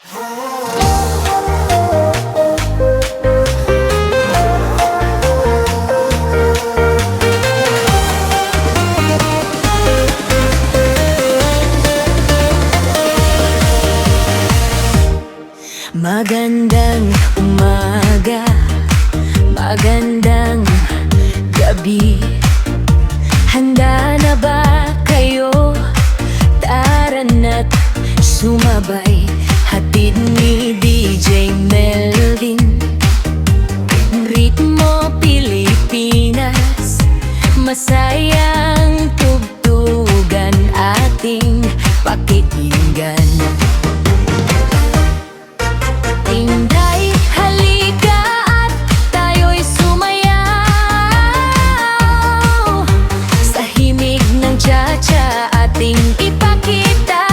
Magandang umaga, magandang gabi. Handa na ba kayo? Tara na't sumabay, hatid ni DJ Melvin. Ritmo Pilipinas, masayang tugtugan ating pakikinggan. Inday, halika at tayo'y sumayaw. Sa himig ng cha-cha ating ipakita.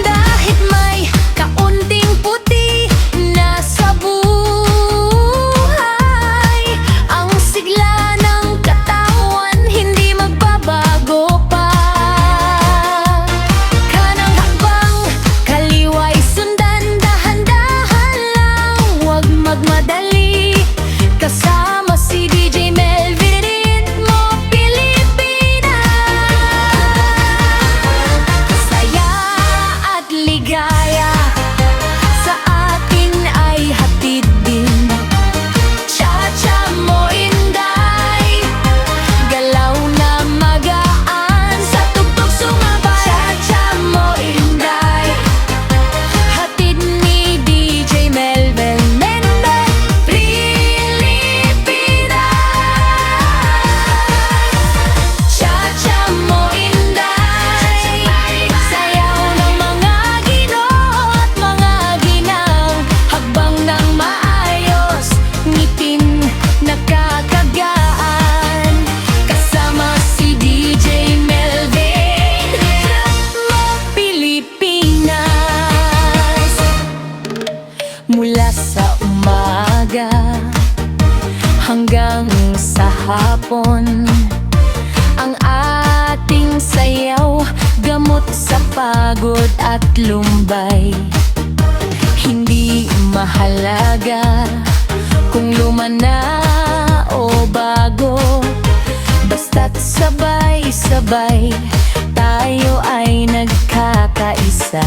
Dahit may kaunting puti na sa buhay, ang sigla ng katawan hindi magbabago pa. Kanang hakbang kaliway sundan, dahan-dahan lang, huwag magmadali. Kasama si DJ Melvin, Ritmo Pilipinas. Saya at ligaya sa atin ay hatid din. Cha-cha mo inday, galaw na magaan, sa tugtog sumabay. Cha-cha mo inday, hatid ni DJ Melvin Mendez, Pilipinas. Cha-cha mo inday, sayaw ng mga ginoo at mga ginang, hakbang ng maayos, ngitin nakakagaan. Kasama si DJ Melvin, Ritmo Pilipinas. Mula sa umaga hanggang sa hapon, ang ating sayaw gamot sa pagod at lumbay. Hindi mahalaga kung luma na o bago, basta't sabay-sabay tayo ay nagkakaisa.